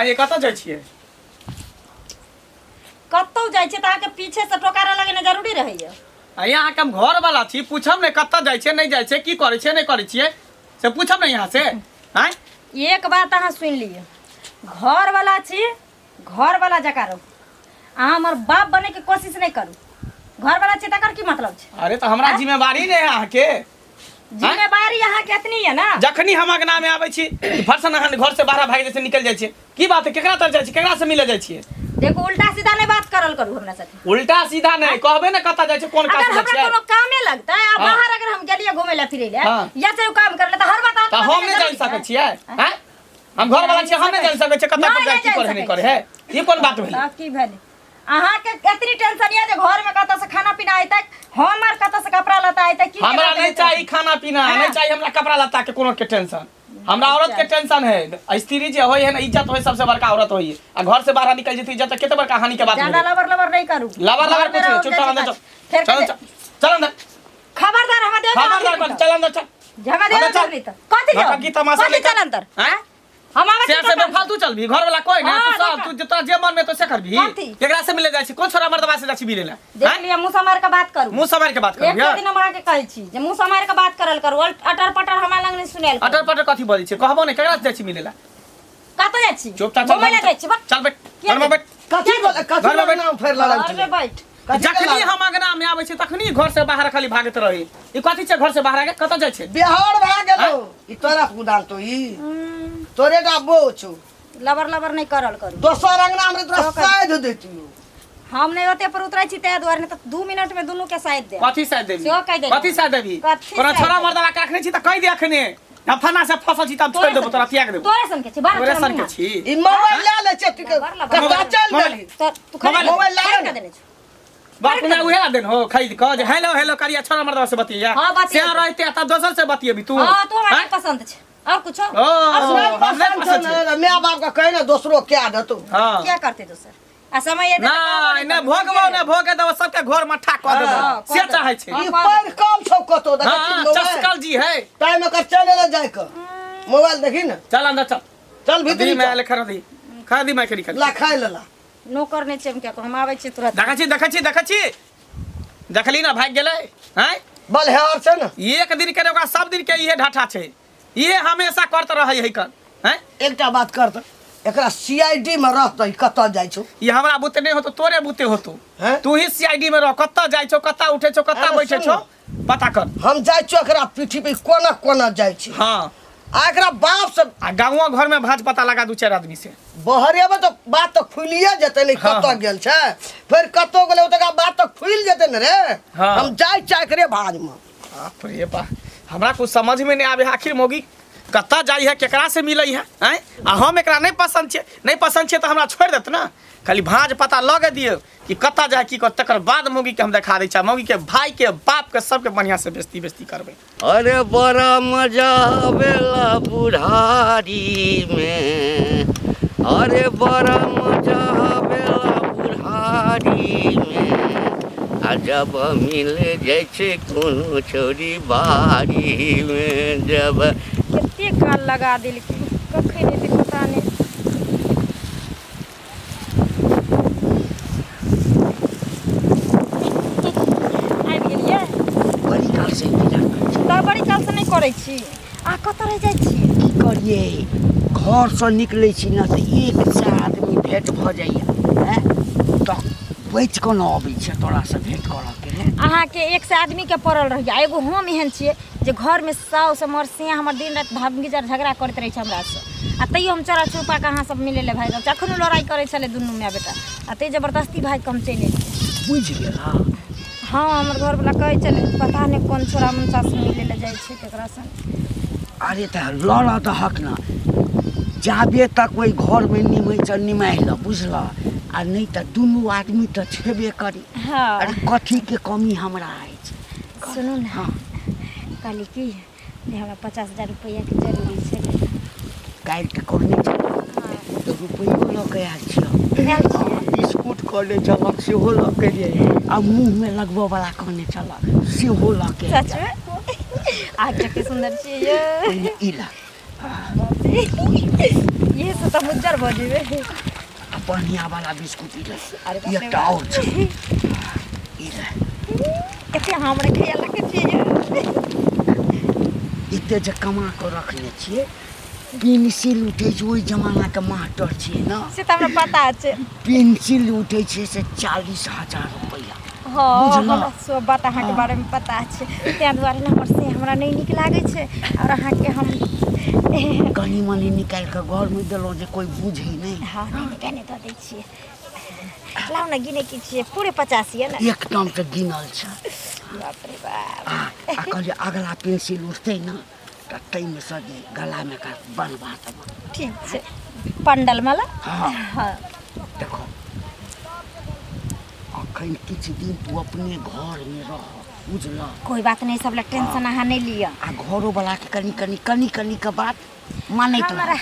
ये कतऽ जाइ छियै? कतौ जाइ छै त आके पीछे से टोकारा लगेना जरूरी रहैया। यहाँ के हम घर वाला छी, पूछब ने कतऽ जाइ छै नहीं जाइ छै, की करै छै नहीं करै छियै से पूछब ने यहाँ से। हैं एक बात अहाँ सुन लिए, घर वाला छी, घर वाला जका रहो। अहाँ हमर बाप बने के कोशिश नहीं करू। घर वाला छी तकर की मतलब छै? अरे तो हमरा जिम्मेवारी नहीं है अहाँ के। जिम्मेवारी अहाँ के एतनी है ना। जखनी हम अंगना में आबै छी फरसन अहाँ घर से बाहर भाग जैसे निकल जाइ छै। की बात है, केकरा तर जाइ छी, केकरा से मिले जाइ छियै? देखो उल्टा सीधा नहीं बात करल करू हमरा साथे। उल्टा सीधा नहीं कहबे ना कतऽ जाइ छै, कोन काज अगर जाइ हमरा छै। कोनो कामे लगता है आ बाहर अगर हम गेलिए घुमे ला फिरे ला या चाहे काम कर ले त हर बात तो हम नहीं जान सकै छियै। हैं हम घर वाला छियै, हम नहीं जान सकै छियै कतऽ पर जाइ की करे नहीं करे है। ये कोन बात भेलै? की भेलै? अहाँ के एतनी टेंशन ये जे घर में कतऽ से खाना पीना आइतै, हमर कतऽ से कपड़ा लत्ता आइतै, की हमरा नहीं चाहिए खाना पीना, नहीं चाहिए हमरा कपड़ा लत्ता के कोनो के टेंशन। हमरा औरत के टेंशन है। स्त्री जे होय है ना, इज्जत होय सबसे बड़का औरत होय है। आ घर से बाहर निकल जेती इज्जत केते बड़का हानि के बात है। ज्यादा लबर लबर नहीं करू। लबर लबर कुछ नहीं, चुप अंदर चल। चल अंदर। खबरदार हम दे। खबरदार चल अंदर चल। जगह दे नहीं त कथि जाओ? की तमाशा ले चल अंदर। हैं हम आवे से बेफालतू चल भी, घर वाला कोई ना, तू सब तू जता जे मन में तो से कर भी। केकरा से मिले जाय छी, कोन छोरा मर्दवा से जाय छी मिले ला? देख लिया, मुंह समार के बात करू। मुंह समार के बात करू एक दिन हम आके कहै छी जे मुंह समार के बात करल करू। अटर पटर हमरा लग नहीं सुनेल। अटर पटर कथि बोलै छी? कहबो नहीं केकरा से जाय छी मिले ला? कतऽ जाय छी? चुपचाप घुमै ला जाय छी। चल बैठ, घर में बैठ। कथी बोल कथी नाम फेर लड़ल अरे बैठ। जखनी हम अंगना में आबै छी तखनी घर से बाहर खाली भागत रही। ई कथि छै घर से बाहर आके कतऽ जाय छै? बिहार भाग गेलो। ई तोरा कुदाल तो ई तोरे का बो छु। लबर लबर नहीं करल करू। दोसर अंगना में तोरा साइड देतियो। हम नहीं होते पर उतरै छी ते द्वार ने त 2 मिनट में दोनों के साइड दे। कथि साइड देबी? सेहो कह दे। कथि साइड देबी? कथी तोरा साइड छोरा देबी? मर्दवा के रखने छी त कह दे अखने। हम फना से फसल छी त हम छोड़ देबो, तोरा त्याग देबो। तोरे सन के छी, बाहर तोरे सन के छी। ई मोबाइल ले ले छै कतऽ चल गेली? तू खा मोबाइल ला के देने छी। बाप ने उहे दिन हो खरीद क जे हेलो हेलो करिया छोरा मर्दवा से बतिया। हाँ, बतिया। से रहते त दोसर से बतियेबी तू। हां तो हमरा पसंद छै। और कुछ? ओ हम नहीं पसंद छै। माय बाप का कहे ना दूसरो क्या दतो। हां क्या करते दोसर? आ समय ये ना भोगबो ना भोगे देबो, सबके घर में ठा क देबो। से चाहे छै। ई पर काम सब कतो देखि हां चस्कल जी है। टाइम में कर चले ले जाय क मोबाइल देखी ना। चल अंदर चल। चल भीतर में ले खरा दी मैं करी ला खाय लेला। नौकर ने चमके को हम आबै छी तुरंत। देखै छी देखली ना भाग गेलै। हैं बल है और छै ना। एक दिन के ओकरा सब दिन के इहे ढाठा छै। इहे हमेशा करत रहै है कर। हैं एकटा बात कर त एकरा सीआईडी में रहतै कतऽ जाइ छौ? ये हमरा बुते नहीं होतो, तोरे बुते होतो। हैं? तू ही सीआईडी में रह, कत्ता जाय छौ, कत्ता उठे छौ, कत्ता अरे बैठे सुन। छौ, पता कर। हम जाइ छौ एकरा पीठी पे कोना कोना जाइ छी। हां आ एकरा बाप से आ गांव घर में भाज पता लगा दू चार आदमी से। बहरे में तो बात तो खुलिए जेते नहीं हाँ, कतऽ गेल छै। फिर कतऽ गेले ओ तका बात तो खुल जेते न रे। हाँ। हम जाइ चाय करे भाज में। बाप रे बा, हमरा कुछ समझ में नहीं आवे आखिर मोगी कत्ता जाई है, केकरा से मिलै है। हैं आ हम एकरा नहीं पसंद छे तो हमरा छोड़ देत ना। खाली भाज पता लगे दियो कि कत्ता जाए की कर, तकर बाद मोगी के हम दिखा दै छ। मोगी के भाई के बाप के सबके बढ़िया से बेइज्जती करबे। अरे बड़ा मजा आवेला बुढ़ारी में। अरे बड़ा मजा आवेला बुढ़ारी में। आ जब मिल जाय छै कोनो छोरी बारी में। जब कितने काल लगा दिल की कखे नहीं दे पता नहीं। आबि गेलिए बड़ी काल से इंतजार करै छी। त बड़ी काल से नहीं करै छी। आ कतऽ रह जाइ छी? की करिए घर से निकलै छी ना त एक से आदमी भेंट भ जाइए। हैं त बैठ के न अबै छै तोरा से भेंट करऽ के रे। अहाँ के एक से आदमी के पड़ल रह गया। एगो हम एहन छिए जे घर में साउस हमर से हमर दिन रात भागीजर झगड़ा करते रहे छै हमरा से। आ तैयो हम चोरा छुपा के अहाँ सब मिले ले भाई जखनो लड़ाई करे छले दुनू माय बेटा। आ ते जबरदस्ती भाई कम चले बुझ गेला। हाँ हमर घर वाला कहे चले पता नहीं कौन छोरा मनसा से मिले ले जाय छै केकरा से। अरे त लड़ त हक ना जाबे तक कोई घर में निमै छ निमाइ ल बुझला। आ नहीं त दुनू आदमी त छेबे करी। हाँ अरे कथी के कमी हमरा अछि? सुनू ना। हाँ कहली की जे हमरा 50,000 रुपया के जरूरी छै। काल्हि के कहने छ तो रुपयो ल के आयल छियो। बिस्कुट कहने छलक सेहो ल के लिए। आ मुँह में लगबऽ वाला कहने छलक सेहो ल के। सच में आज के सुंदर छी ये। पहिले ई ला। ये से तो मुज्जर भजिबे बढ़िया वाला बिस्कुट ई ले अरे बाप रे एकटा और छै ई ले एते हमरा खाया लगे चीज एते जे कमा के रखने छियै पेंसिल उठै छै ओहि जमाना के मास्टर छियै ना से तो हमरा पता छै पेंसिल उठै छै से 40,000 रुपया हाँ बुझलहुँ। हमरा सब बात अहाँके बारे में पता छै ताहि दुआरे ने हमर से हमरा नहीं नीक लागे छै और अहाँके हम कनी मनी निकाल के घर में देलहुँ जे कोई बुझे नहीं हाँ नहीं कहने दऽ दै छियै लाउ ने गिने की छियै पूरे 50 है ना एकदम से गिनल छै बाप रे बाप आ कहलिए अगला पेंसिल उठतै ना तऽ ताहिमे से गला में का बनवा देब ठीक छै पंडल माला हाँ हाँ देखो अखन किछु दिन तू अपने घर में रह बुझल कोई बात नहीं सब ला टेंशन अहाँ नहीं लिया आ घरो वाला के कनी के बात माने तो हमरा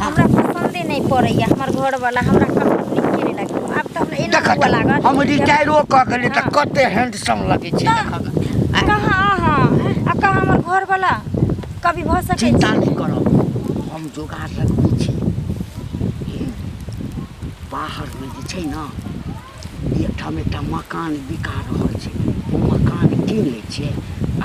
हमरा पसंदे नहीं पड़ैया हमर घर वाला हमरा कभी नीक नहीं लगे अब तो हमरा एना हुआ लागल हम रिटायरो क गेली त कते हैंडसम लगे छै देखा कहाँ हाँ आ कहाँ हमर घर वाला कभी भ सके चिंता नहीं करो हम जोगाड़ रखने छी बाहर में जे छै ना एकटा मकान बिका रहल छै ओ मकान कीन लै छियै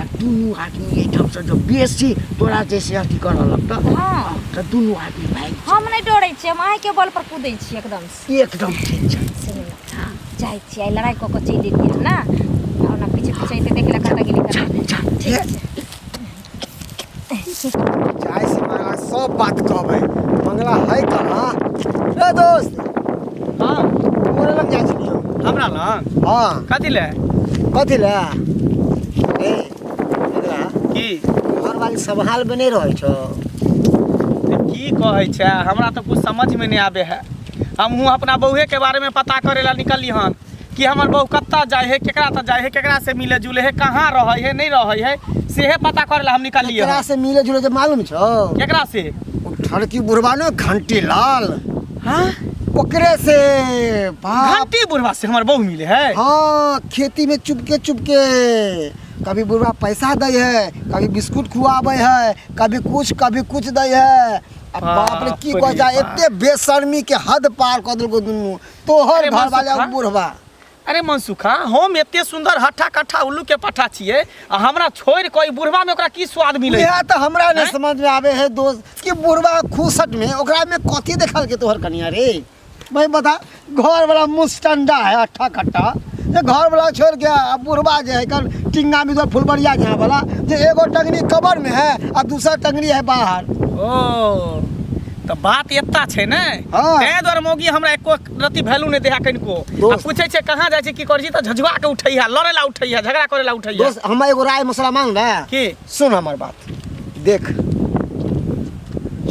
आ दुनू आदमी एहिठाम से जो बेसी तोरा जैसे अथी करऽ लगतऽ हाँ तऽ दुनू आदमी भागि हम नहीं डरै छी हम अहाँ के बल पर कूदै छी एकदम से एकदम ठीक छै सुनिए ना जाए छी आई लड़ाई क के चलि एतियै ना और ना पीछे पीछे ते देख ला कता गेली कता ठीक छै चाय से मंगला सब बात कहबै मंगला है कहाँ रे दोस्त हाँ मोरे लग जाइ छियो हमरा लग हाँ कथी ले कथी ले ए एकरा की घर वाली संभाल में नहीं रहै छौ की कहै छै हमरा तो कुछ समझ में नहीं आबे है हमहूँ अपना बउहे के बारे में पता करे ला निकली हन कि हमर बहू कत्ता जाए है केकरा त जाए है केकरा से मिले जुले है कहाँ रहे है नहीं रहे है सेहे पता करे ला हम निकलिए एकरा से मिले जुले जे मालूम छौ केकरा से ओ ठड़की बुढ़वा ने घंटी लाल हाँ ओकरे से बाप घंटी बुढ़वा से हमर बहू मिले है हाँ खेती में चुपके चुपके कभी बुढ़वा पैसा दे है कभी बिस्कुट खुआबे है कभी कुछ दे है अब बाप रे की कह जा एते बेशर्मी के हद पार कर देलको दुनू तोहर अरे घर वाला मनसुखा। बुढ़वा अरे मनसुखा हम एते सुंदर हट्ठा कट्ठा उल्लू के पट्ठा छिए आ हमरा छोड़ कोई बुढ़वा में ओकरा की स्वाद मिले यह तो हमरा ने हैं? समझ में आवे है दोस्त कि बुढ़वा खूसट में ओकरा में कथी देखल के तोहर कनिया रे भाई बता घर वाला मुस्टंडा है अट्ठा कट्टा जे घर वाला छोड़ के अब बुढ़वा जे है कल टिंगा में तो फुलबरिया जहाँ वाला जे एगो टंगनी कबर में है और दूसरा टंगनी है बाहर ओ तो बात एता छै ने हाँ। तै द्वारे मोगी हमरा एको रति वैल्यू नहीं देहा कनिको आ दोस्त। पूछे छै कहाँ जाइ छै की कर छी त झझुआ के उठैया लड़े ला उठैया झगड़ा करे ला उठैया दोस्त हम एगो राय मसला मांग रहा की सुन हमार बात देख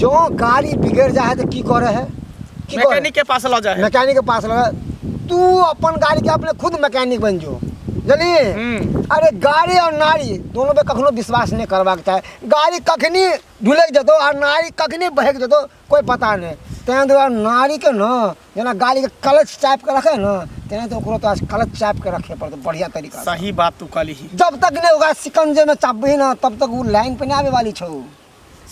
जो गाड़ी बिगड़ जाए तो की करे है की करे? मैकेनिक के पास ल जाए मैकेनिक के पास लगा तू अपन गाड़ी के अपने खुद मैकेनिक बन जो जलिए अरे गाड़ी और नारी दोनों पे कखनो विश्वास नहीं करबाक चाहे गाड़ी कखनी ढुलक जतो और नारी कखनी बहक जतो कोई पता नहीं तेना दुआरे नारी के न जना गाड़ी के क्लच चाप के रखे न तेना तो ओकरो तो क्लच चाप के रखे पड़तो बढ़िया तरीका से सही बात तू कहली जब तक नहीं होगा सिकंजे में चापबही ना तब तक वो लाइन पे नहीं आवे वाली छौ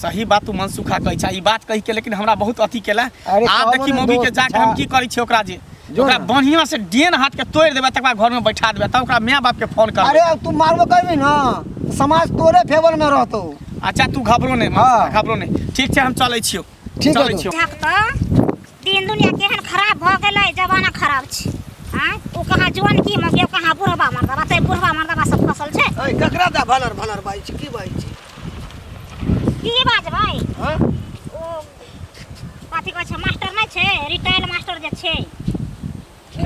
सही बात तू मनसुखा कहै छै ई बात कहि के लेकिन हमरा बहुत अथी केला अरे आब कहबो देखी ने मोगी के दोस्त, जाके हम की करै छी ओकरा जे जो ओकरा ना। बढ़िया से डेन हाथ के तोड़ देबे तक घर में बैठा देबे तब ओकरा माय बाप के फोन कर अरे अब तू मारबो करबी ना तो समाज तोरे फेवर में रहतो अच्छा तू घबरो नहीं हाँ। घबरो नहीं ठीक छै हम चलै छियो ठीक है चलै तो। छियो देख तो दिन दुनिया केहन खराब भ गेलै जमाना खराब छै हाँ ओ कहाँ जवान की मगे कहाँ बुढ़वा मर्दबा बताए बुढ़वा मर्दबा सब फसल छै ए ककरा दा भनर बाई छी की बाई छी की बाजबै हां ओ कथी कहै छै मास्टर नहि छै रिटायर मास्टर जे छै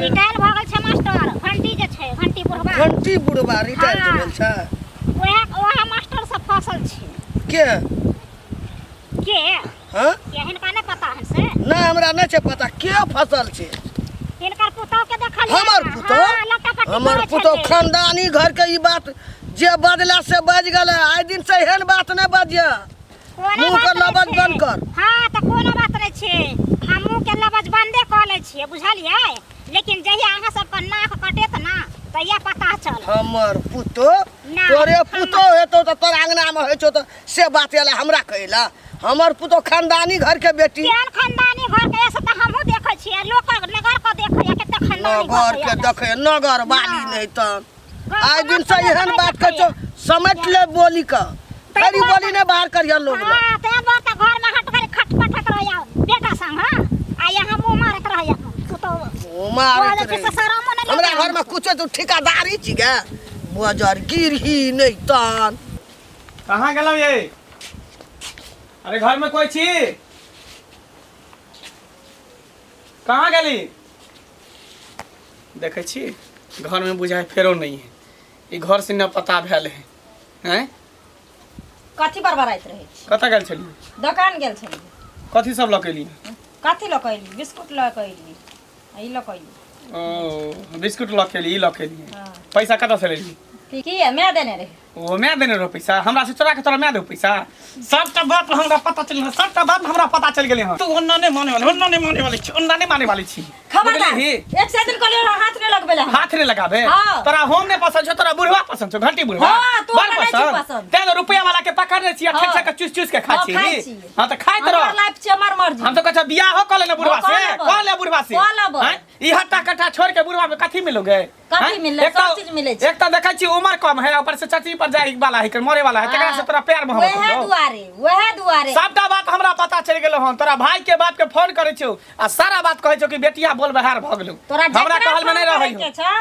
रिटायर भ गेल छै मास्टर घंटी जे छै घंटी बुढ़वा घंटी बुढ़वा रिटायर हाँ। भेल छै ओहे मास्टर सब फसल छै के के हां हिनका नहि पता है से ना हमरा नहि छै पता के फसल छै हिनकर पुतौह के देखलियै हमर पुतौह हमर पुतौह खानदानी घर के ई बात जे बदला से बज गेलै आइ दिन से एहन बात नहि बजिया मुंह के लबज बंद कर हाँ तो कोनो बात नहीं छै हम मुंह के लबज बंदे कऽ लै छियै बुझलियै लेकिन जहिया अहाँ सबके नाक कटेत ना तहिया पता चल हमर पुतौह ना, तोरे हम- पुतौह हेतौ तऽ तोर अंगना में होइ छौ तऽ से बात एला हमरा कहला हमर पुतौह खानदानी घर के बेटी केहन खानदानी नगर के देखे नगर वाली नहीं तन आइ दिन से एहन बात कर छो समझ ले बोली का तेरी बोली ने बाहर करिया लोग हां ते बात घर में हट कर खटखट रहिया बेटा संग हां आ यहां मुंह मारत रहिया तू तो मारे हमरा घर में कुछ तो ठेकेदारी छी गे बाजार गिरही नहीं तन कहाँ गेलौ ये अरे घर में कोई छी कहाँ गेली देखे छी घर में बुझाए फेरो नहीं है ई घर से न पता भेल है हैं कथी बरबराइत रहै छी कतऽ गेल छली दुकान गेल छली कथी सब लऽ के एली कथी लऽ के अयली बिस्कुट लऽ के अयली ई लऽ के अयली ओ बिस्कुट लऽ के एली ई लऽ के एली हाँ। पैसा कतऽ से लेली की है मैं देने रहे ओ मैं देने रहो पैसा हमरा से चोरा के तोरा मैं दे पैसा सबटा बात हमरा पता चल सबटा बात हमरा पता चल गेले हां तू ओन्ना नहीं माने वाली छी ओन्ना नहीं माने वाली छी खबरदार बुझली? एक से दिन कहलियो हाथ नहीं लगबे हाथ रे लगाबे हाँ। तोरा होम ने पसंद छो तोरा बुढ़वा पसंद छो घंटी बुढ़वा हाँ, तू बड़ हमरा नहीं छी पसंद। ते रुपया वाला के पकड़ रे छिया हाँ। ठक ठक चूस चूस के खा हाँ, छी खाइ छी। हां त खाइत हमर रह लाइफ छे हमर मर्जी हम तो कहता बियाह हो कले ना बुढ़वा हाँ, से कऽ ले बुढ़वा से कऽ लेबै। हैं? ई हट्टा कट्टा छोड़ के बुढ़वा में कथी मिलोगे कथी हैं? मिलले? एक सब तो- चीज मिलै छै। एक तो देखै छी उम्र कम है ऊपर से चची पर जाए वाला है मरे वाला है तकरा से तोरा प्यार मोहब्बत वह दुआरे सबटा बात हमरा पता चल गेलो हन तोरा भाई के बाप के फोन करे छौ आ सारा बात कहै छौ कि बेटिया बोल बहार भ गेलौ तोरा हमरा कहल में नहीं रहै के छौ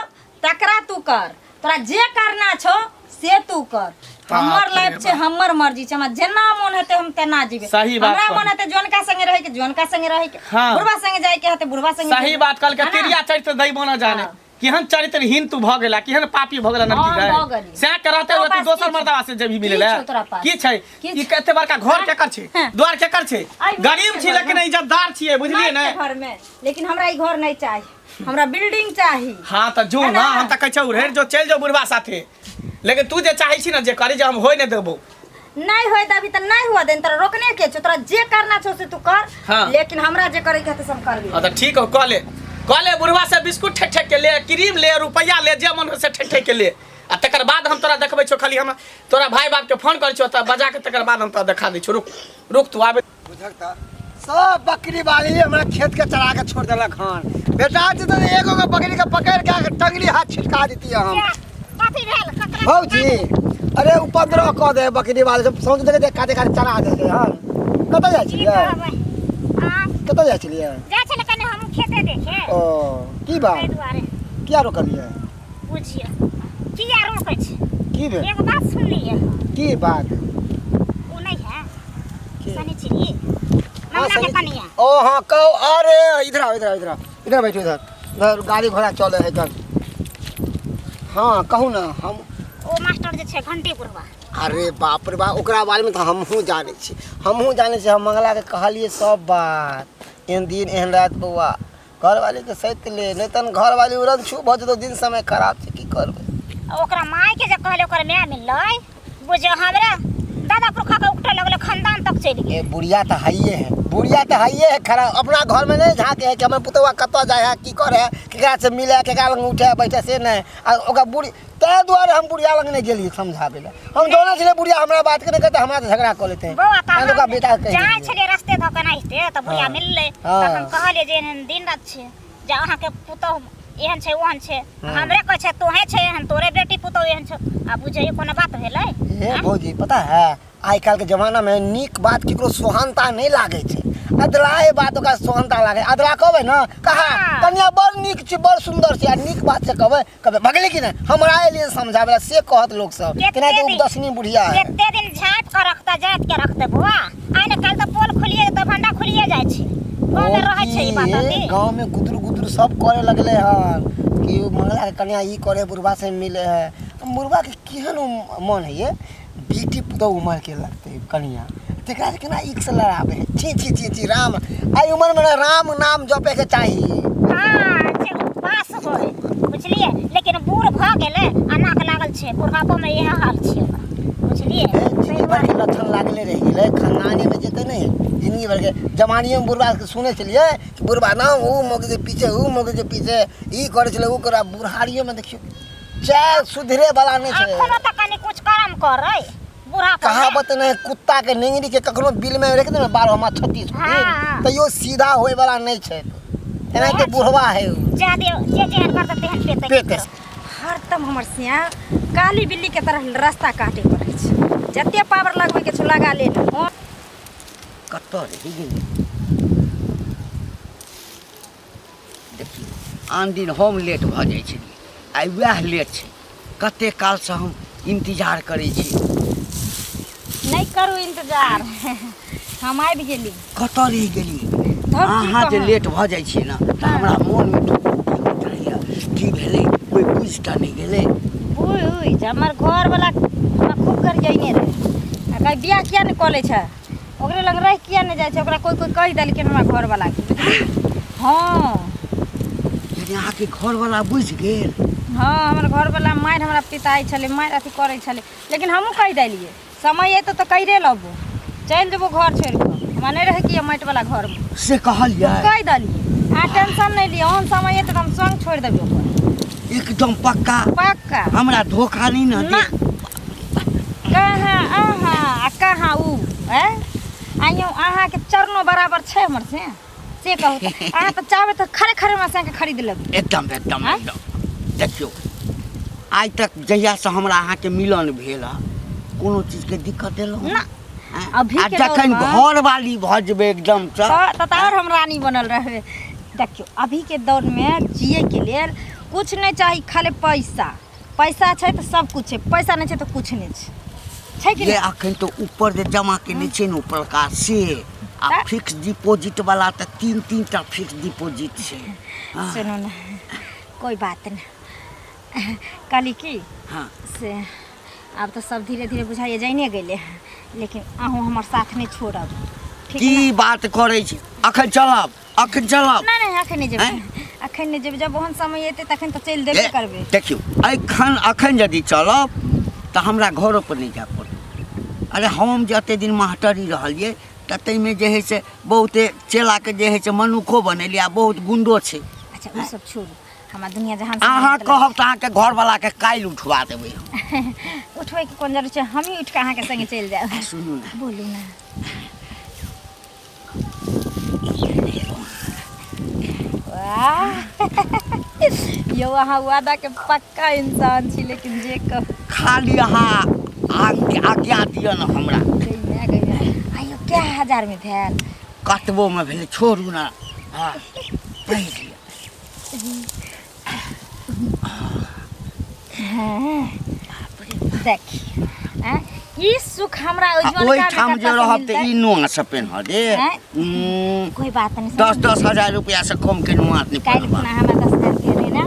तकरा तू कर तोरा जे करना छौ से तू कर हमर लाइफ छे हमर मर्जी छे हमरा जेना मन हेते हम तेना जीबे सही बात हमरा कहली। मन हेते जोनका संगे रहे के जोनका संगे रहे के हाँ। बुढ़वा संगे जाए के हेते बुढ़वा संगे सही जेबै। बात कल के है ना? तिरिया चरित्र दई बना जाने हाँ। केहन चरित्रहीन तू भ गेला केहन पापी भ गेला हाँ, नरकी भऽ गए गेली। से के रहते तोरा हुए तू पास दोसर की छै? मर्दवा से जे भी की मिले छौ तोरा पास? की छै की ई छै? कते बड़का घर के कर छै हाँ। द्वार के कर छै आई गरीब के छी घर लेकिन में। इज्जतदार छियै बुझलिए नहीं ने के घर में लेकिन हमरा ई घर नहीं चाहिए हमरा बिल्डिंग चाहिए हां त जो है ना ना? हम त कहै छौ रेड जो चल जाओ बुढ़वा साथे लेकिन तू जे चाहै छी ना जे करी जे हम होय ने देबो नहीं होय अभी तक नहीं हुआ देन तोरा रोकने के छो तोरा जे करना छो से तू कर हाँ। लेकिन हमरा जे करे के है सब कर हां त ठीक हो कले बुढ़वा से बिस्कुट ठेक ठेक के ले क्रीम ले रुपया ले जे मन हो से ठेक ठेक के ले आ तकर बाद हम तोरा देखबै छौ खाली हम तोरा भाई बाप के फोन कर छौ त बजा के तकर बाद हम तोरा देखा दै छौ रुक तू आबे बुझलता सब बकरी वाली हमरा खेत के चरा के छोड़ देलक हन बेटा जी तो एगो के बकरी के पकड़ के टंगली हाथ छिटका देती हम कथी भेल ककरा भौजी अरे उपद्रव कऽ दे बकरी वाले सब समझ दे काटे काटे चरा दे हन कतऽ जाइ की छियै कहबै हां कतऽ जाइ छियै जा छले कने हम खेते देखे ओ की ताहि बात दुआरे किया रोकलियै बुझियो किया रोकै छै की भेल एगो बात सुनलिए की बात ओ नहीं है की? सनी चिड़ी हाँ, ममला के सनी- कनिया ओ हाँ कहो अरे इधर आओ इधर बैठो इधर गाड़ी घोड़ा चले है इधर हाँ कहू ना हम ओ मास्टर जे छै घंटी बुढ़वा अरे बाप रे बाप ओकरा बारे में तो हमहूँ जाने छी हम मंगला के कहलिए सब बात एहन दिन एहन रात बउआ घर वाले के सैत ले नहीं तन घर वाली उड़न छू भऽ जेतौ दिन समय खराब छै की करबै आ ओकरा माय के जे कहले ओकर माय मिललै बुझियो हमरा दादा पुरखा के उठे लगले खानदान तक चलि गेल ये बुढ़िया तो हाइए है खराब अपना घर में नहीं झाँके है कि हमर पुतवा कतऽ जाए है की करे है केकरा से मिले केकरा लग उठे बैठे से नहीं आ ओकरा बुढ़ी ताहि दुआरे हम बुढ़िया लग नहीं गेलिए समझाबे ला हम जाने छलिए बुढ़िया हमरा बात के नहीं कहते हमरा से झगड़ा कर लेते हैं बौआ त ताहि ओकरा बेटा के जाय छलिए रस्ते धऽ के नाहिते त बुढ़िया हाँ। मिललै हाँ। त हम कहलिए जे एहन दिन रात छै जे अहाँ के पुतौ एहन छै ओहन छै हमरे कहै छै तोहे छै एहन तोरे बेटी पुतौ एहन छै आ बुझियो कोनो बात भेलै ये भौजी पता है आइ काल्हि के जमाना में नीक बात केकरो सोहनता नहीं लागे छै अदलाए बात ओकरा सोहनता लागे अदला कहबै ना कहा हाँ। कन्या बड़ नीक छै बड़ सुंदर छै आ नीक बात से कहबै भगले कि नहीं हमरा एलिए समझावे ला से कहत लोग सब कि नहीं तो दसनी बुढ़िया है कते दिन झाँप के रखते जाइत के रखते बौआ आइ ने काल्हि त पोल खुलिए त भंडा खुलिए जाइ छै गाँव में रहै छै ई बात अति गाँव में गुदरू सब करे लगले हन कि मंगला के कन्या ई करे बुढ़वा से मिले है बुढ़वा के केहन मन है ये बेटी पुतौ उमर के लगते कन्या तेकरा से केना एक से लड़ाबे है छी राम आई उमर में राम नाम जपे के चाहिए हाँ जे पास होय बुझलिए लेकिन बूढ़ भ गेलै आ नाक लागल छै बुढ़ापो में इएह हाल छै ओकर बुझलिए जिंदगी भर के लक्षण लागले रह गेले खानदानी में जेते नहीं जिंदगी भर के जवानियों में बुढ़वा के सुने चलिए कि बुढ़वा ना ऊ मौके के पीछे ऊ मौके के पीछे ई करे चले ऊ करे बुढ़ारियों में देखियो चाय सुधरे वाला नहीं छै एखनो त कनी कुछ कर्म करे बूढ़ा कहावत नहीं कुत्ता के नेंगरी के कखनो बिल में रख दे 12 36 हाँ। तैयो सीधा होए वाला नहीं छै एनाहिते बुढ़वा है उ। ज्यादा जे जेहन करते तेहन पेते पेते हरदम हमर सिया काली बिल्ली के तरह रास्ता काटे पड़ै छै। जते पावर लगबै के छौ लगा ले न। कतऽ रहि गेली देखियौ आन दिन हम लेट भऽ जाइ छलियै आइ वएह लेट छै। कते कालसँ हम इंतजार करै छी। नहीं करू इंतजार हम आबि गेली। कतऽ रहि गेली धब की अहाँ जे कहब? लेट भऽ जाइ छियै ने तऽ हमरा मोनमे होइत रहैया की भेलै कोइ बुझि टा नहि गेलै। उइ हमर घर वाला हमरा खूब गरियाइने रहे। आ कहीं बियाह किया नहीं कऽ लै छै ओकरे लग रह किया नहीं जाइ छै। ओकरा कोई कोई कहि देलखिन हमरा घर वाला के। हाँ यानी अहाँके घरवला बुझि गेल। हाँ हमर घर वाला मारि हमरा पिताई छले मारि अथी करे छले लेकिन हमहूँ कहि देलिए समय अयतौ तो कहिरे लेबो चल जेबो घर छोड़ के। हमरा नहीं रहे कि माटि वाला घर में से कहलियै कहि देलिए। आ टेंशन नहीं लियो ओहन समय अयतौ तो हम संग छोड़ देबो ओकर। एकदम पक्का पक्का हमरा धोखा नहीं न ना दे। कहाँ अहाँ आ कहाँ उ हैं आइयो अहाँ के चरणों बराबर छै हमर से कहू तऽ। अहाँ तो चाहबे तो खरे खरे हमरा संग खरीद लेब। एकदम एकदम आँय? एकदम देखियौ आइ तक जहियासँ हमरा अहाँके मिलन भेल हँ कोनो चीजके दिक्कत देलहुँ ना अभी आ के जखन दौर में- घरवाली भऽ जेबै एकदम सँ तो और हम रानी बनल रहबे। देखियो अभी के दौर में जिए के लिए कुछ नहीं चाहिए खाली पैसा। पैसा छै तो सब कुछ है पैसा नहीं छै तो कुछ नहीं छै कि ये नहीं? अखन तो ऊपर जे जमा केने छै ने ऊपरका से आ तऽ? फिक्स डिपॉजिट वाला तऽ 3-3टा फिक्स डिपॉजिट छै। हाँ, सुनो ना कोई बात नहीं कहली की हाँ से आब तो सब धीरे धीरे बुझाइए जाइने गेले लेकिन अहूँ हमर साथ नहीं छोड़ब ठीक की है बात करै छी अखन चलब अखन चलब। ना? नहीं अखन नहीं जेबै अखन नहीं जेबै जब ओहन समय एतै तखन तो चलि देबे करबै। देखियौ अखन यदि चलब तऽ हमरा घरो पर नहीं जाय पड़त। अरे हम जते दिन मास्टरी रहलियै तऽ ताहिमे जे है से बहुते चेलाके जे है से मनुखो बनेलियै आ बहुत गुंडो छै। अच्छा वो सब छोड़ू हमरा दुनिया जहान से अहाँ मतलब- कहब तऽ अहाँके घरवलाके काल्हि उठवा देबै हम। उठबै के कोन जरूरी छै हम ही उठ के अहाँ के संगे चलि जाएब। सुनू ने बोलू ना वाह यो अहाँ वादा के पक्का इंसान छी लेकिन जे कहू खाली अहाँ आज्ञा दिअ ने हमरा आइयो क्या हजार में भेल कतबोमे भेलै छोड़ू ने। हाँ पढ़ि लिअ देखिए ई सुख हमरा ओहिठाम जे रहब तऽ ई नुआ से पेन्ह दे। हैं? कोई बात नहीं 10-10 हजार रुपया से कम के नुआ नहीं काल्हि पड़बा। खुना हमरा 10 हजार के रही ना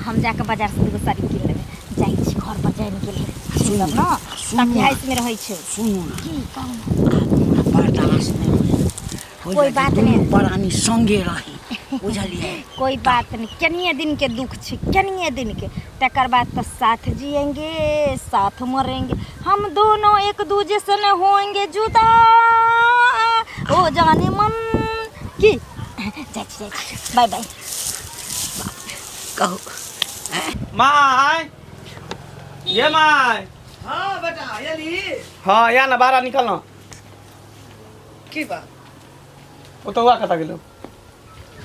हम जाके बाजार से एगो साड़ी कीन लेबै जाइ छी घर पर जाइन के लिए सुनब ना ताकि हाइस में रहै छै। सुनू ने की कहू बर्दाश्त नहीं होइए। कोई बात नहीं। प्राणी संगे रही बुझलिए। कोई बात नहीं कनिए दिन के दुख छै कनिए दिन के तकर बाद तो साथ जिएंगे साथ मरेंगे हम दोनों एक दूजे से न होंगे जुदा ओ जाने मन की जाइ बाय बाय कहू माय ये माय हाँ बेटा एली हाँ या ना बाहर निकल ना की बात वो तो हुआ कता गेलो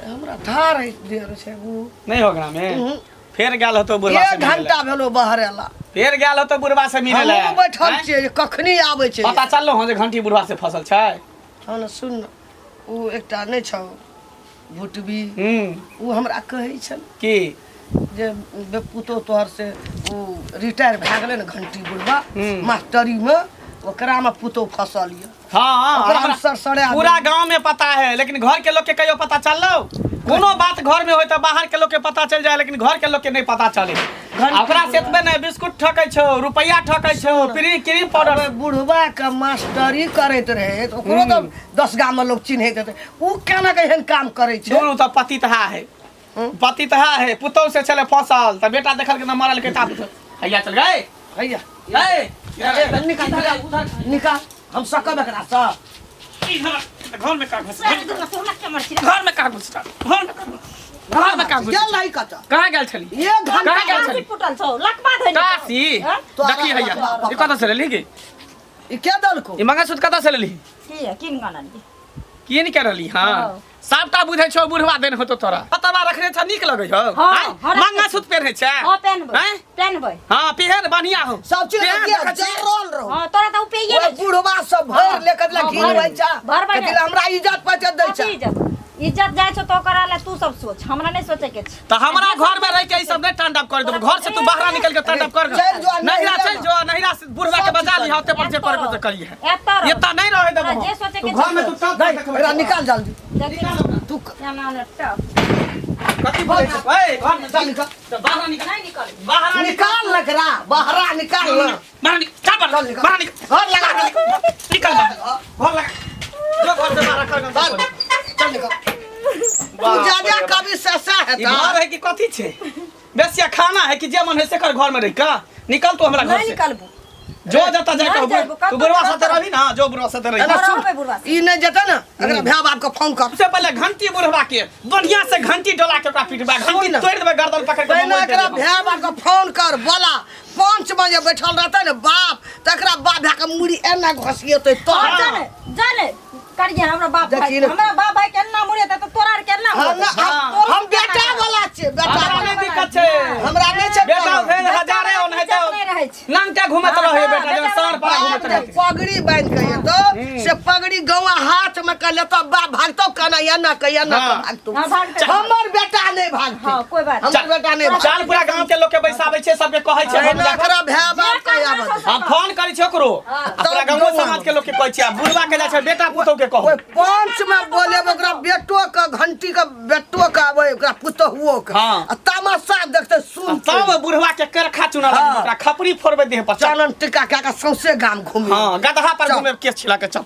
हमरा धार देर छै उ नहीं हो ग्राम में फेर गेल हो तो बुढ़वा से एक घंटा भेलो बाहर एला फेर गेल हो तो बुढ़वा से मिले ले हम बैठल छियै कखनी आबै छै। पता चललो हो जे घंटी बुढ़वा से फसल छै। हाँ न सुन न, उ एकटा नहि छौ भुटबी उ हमरा कहै छल की जे बेपुतो तोहर से उ रिटायर भए गेलै ने घंटी बुढ़वा मास्टरी में ओकरा में पुतो फसल ये। हाँ ओकरा हमरा में सड़सड़े पूरा गांव में पता है लेकिन घर के लोग के कहियो पता चललो कोनो बात घर में होय तो बाहर के लोग के पता चल जाए लेकिन घर के लोग के नहीं पता चले। ओकरा सेतबे नहीं बिस्कुट ठकै छौ रुपया ठकै छौ क्रीम पाउडर बुढ़वा के मास्टरी करैत रहे तो ओकरो तो 10 गांव में लोग चिन्हैत हेतै उ केना के एहन काम करै छै। दोनों तो पति तहा है पति तहा है पुतौ से चले फसल त बेटा देखल के न मरल के ता हैया चल गए भैया ए निकाल हम सकब एकरा सँ घर में का घुस घर घर में का घुस घर में का घुस गेल रही कत कहां गेल छली एक घंटा कहाँ गेल छली फुटल छौ लकबा धइल काशी देखी हैया ई कत से लेली गे ई के दलको ई मंगलसूत्र कत से लेली की किन गाना ली की नहीं कर रही हाँ सबटा बुझे छो बुढ़वा देन होतो तोरा पता रखने छ नीक लगै हो हाँ, हैं? हाँ, मंगा सूत पहनै छै हां पहनबै हैं? पहनबै हां पहन बढ़िया हो सब चीज पहन के देखै छी। जरल रहो हां तोरा त उपेये ओए बुढ़वा सब भर लेकर ला हाँ, घिन भर- होइ छा भर भर- कथि ला हमरा इज्जत पचे दै छा इज्जत जाय छौ तो करा ले तू सब सोच हमरा नहीं सोचे के छै त हमरा घर में रह के ई सब नहीं टंडप कर देबो घर से तू बाहर निकल के टंडप कर चल जो, नहिरा नहिरा चल जो नहिरा से बुढ़वा के बजा ली होते पर जे कर के करी है एता ये त नहीं रहे देबो जे सोचे तू के घर में तू सब एकरा निकाल जल्दी तू क्या नाम है टप कथि बोलै छै ए घर में चल निकल बाहर निकल नहीं निकल बाहर निकाल लकड़ा बहरा निकाल ना बाहर निकल चल बाहर निकल बाहर निकल घर लगा निकल बाहर घर लगा जो घर से बाहर कर चल निकल तू जा जा कभी ससा है ई घर है कि कथी छै बेसिया खाना है कि जे मन है से कर घर में रह का निकल तू हमरा घर नहीं से निकलबू जो जता जाके नहीं जाइबो, तू बुढ़वा साथे रही ना जो बुढ़वा साथे रही रहबै बुढ़वा से। ई नहीं जता ना अगर भैया बाप को फोन कर सबसे पहले घंटी बुढ़वा के बढ़िया से घंटी डोला के ओकरा पीटबा घंटी सुन। तोड़ देबे गर्दन पकड़ के पहले मोबाइल दे एकरा देबो। भैया बाप को फोन कर बोला पंच में जे बैठल रहते ने बाप तकरा बाप भैया के मुड़ी एना घसिएते तो और जाने जाने करिए हमरा बाप भाई देखिए ना। हमरा बाप भाई केना मुड़े त तोरा आर केना हम बेटा वाला छे बेटा हमरा वाला नहीं दिक्कत छै हमरा नहीं छे बेटा भेल हजारे ओन है तो नहीं रहे छै नंग के घुमत हाँ, रहे हाँ, बेटा जब बेटा सार पर घुमत बाप रहे ने पगड़ी बांध के ये तो से पगड़ी गवा हाथ में कर लेतो बाप भागतो कना या ना कहिया ना हाँ। भागतो हां भागते हमर बेटा नहीं भागते हां कोई बात हमर बेटा नहीं भागते चाल पूरा गांव के लोग के बैसाबै छै सबके कहै छै हम जाकर एकरा भैया बाप के आबत हम फोन करै छी ओकरो पूरा गांव समाज के लोग के कहै छै बुढ़वा के जाय छै बेटा पुतौ के कहू कोई पंच में बोले ओकरा बेटो का घंटी का बेटो का आवे ओकरा पुतहुओ का हाँ। आ तमाशा देखते सुन तब बुढ़वा के करखा चुना हाँ। ओकरा खपरी फोड़बे देह पर चल। चालन टिका क्या का सौसे गाम घूमे हां गदहा पर चल। घुमे केस छिला के चल